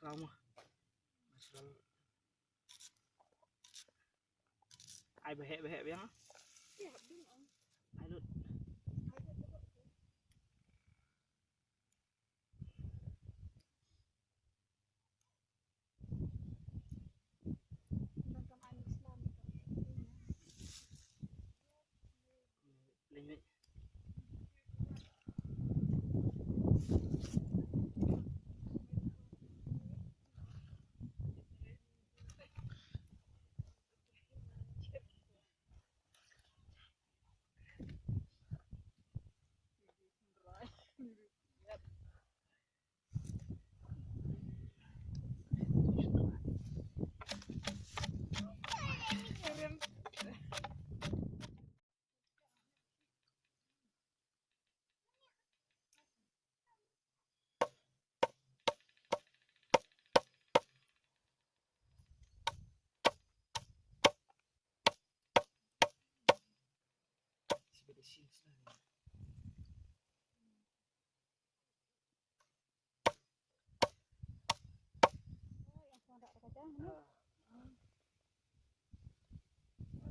kamu. Ai behek biang. Ai lut. Linh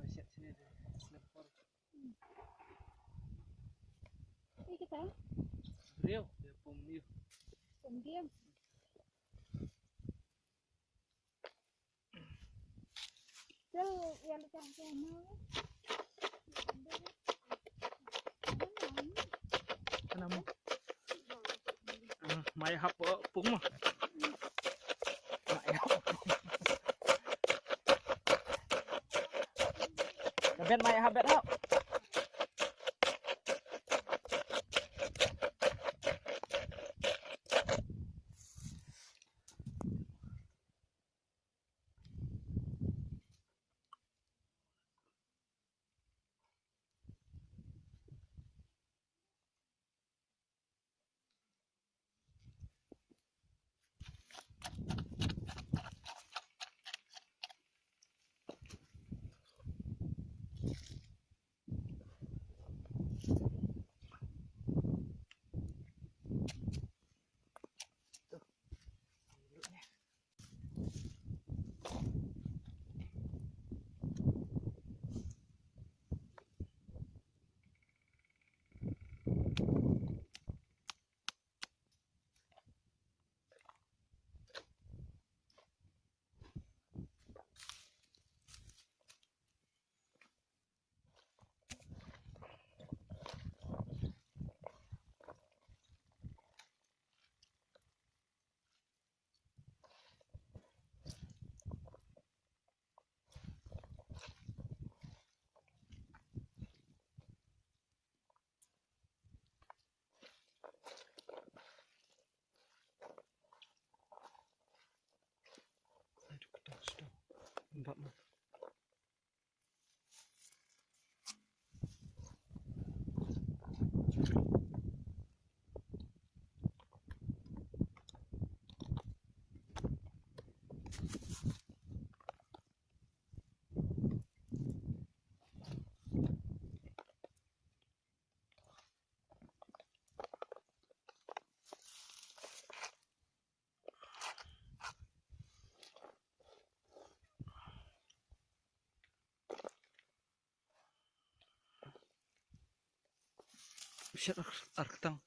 siap sini ada snapper. Ini kita. Rio, dia pom Rio. Pom diam. Jel yang dicangkeh mana? Kenapa? Maya hap pung mah. Maya. Kabet maya habet hap. Mbak mah. Siap arketang.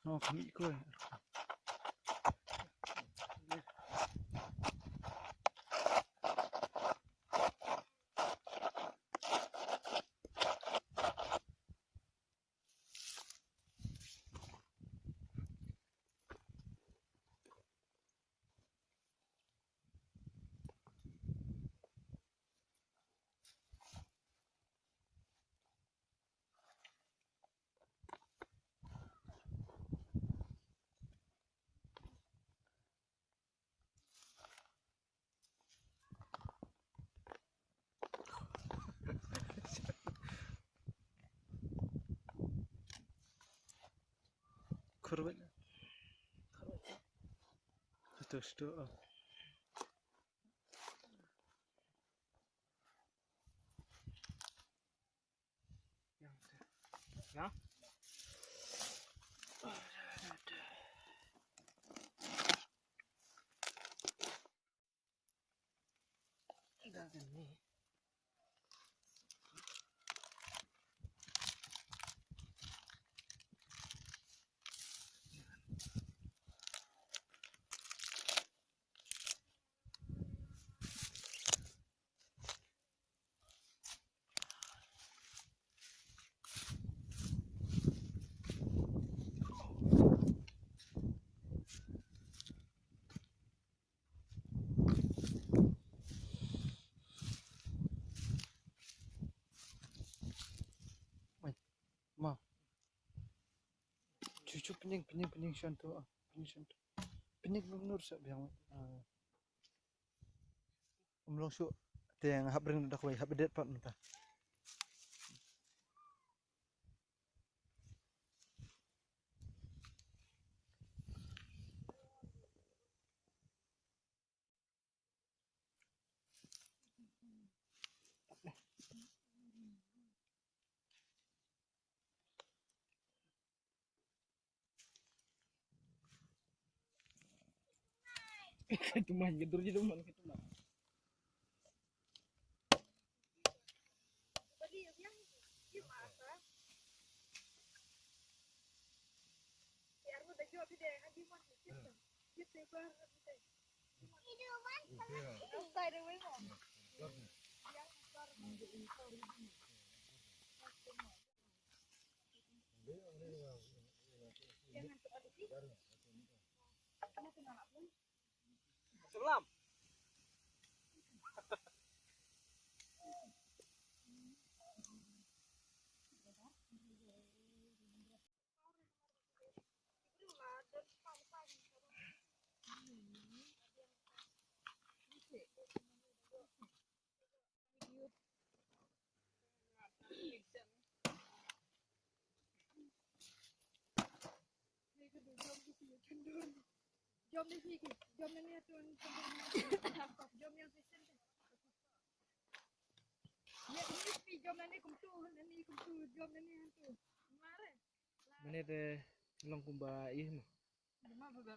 Oh, kami ikut. Korban. Terus doa. Ya. Gini. Ma. Cucu pening syantu. Pening syantu. Pening menurut sa biang. Umlong su yang hab ring dak way hab det pat mentah. Cuma gedur je deman gitu mah. Selam. Jom ni sikit, jom ni tuan jom yang sesen. Ya ini pi jom ni kumtu, jom ni tu. Mare. Mana teh long kumba ih mah.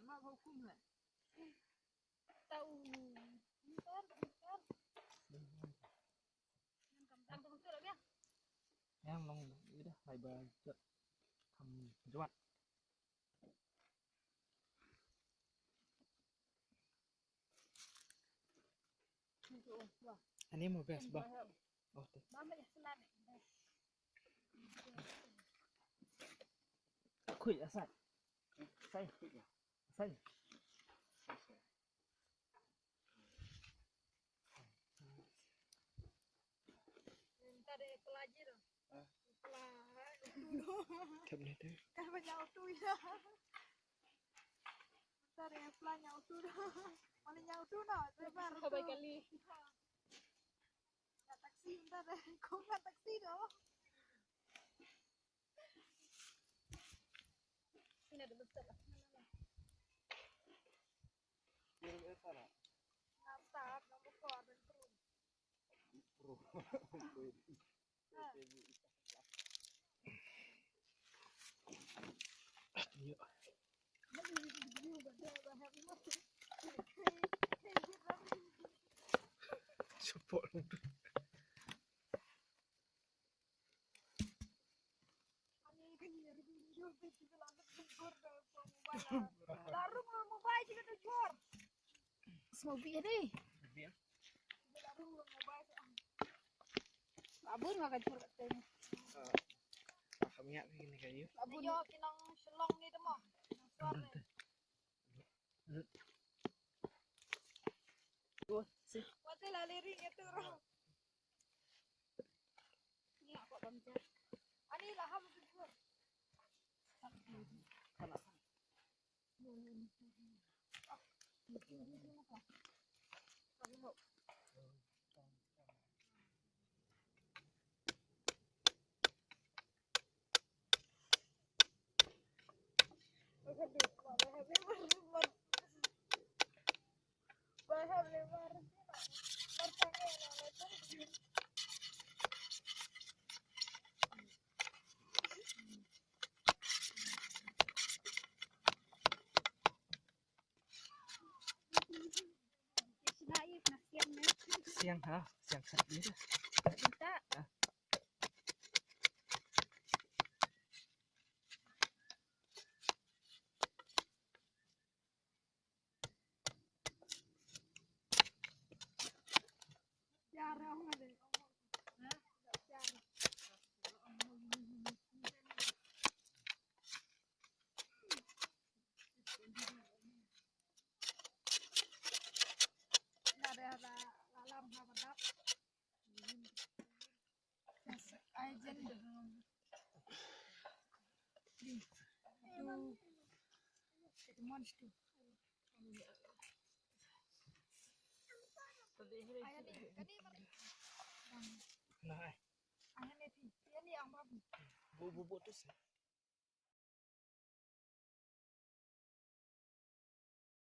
Ma hukum lah. Tahu. Bentar. Yang kamu betul ya? Yang long ini dah hai ba thầm juat. Ani mau bes ba. Oh teh. Mama ya selan. Kuy asal. Sai. Sai. Bentar deh pelajar. Kep ni teh. Kan banyak auto ya. Bentar deh pelanya auto dah. Mana nyautu nak? Sebar. Baik kali. Nak taksi bentar deh. Kau nak taksi dah. Ini ada besar lah. Nampak, nombor kau dan turun. Yuk. Support. Larung mobile juga tu jual. Semua biar deh. Biar. Larung mobile. Abun makan curhat tadi. Kami nak begini kayu. Abun yo kinang selong ni demo. Tuh, si. Mati lah liring itu roh. Ni aku bangsa. Ani lah ham tu jual. Kana. Ha, siang sat dia dah. Cinta. Cara aku ada. Hah? Cara. Ada alam habadat. Yes, agenda. Itu monster. Ayah ni, tadi mana? Nah, Ayah ni, dia ni yang babu. bubuk tu sih.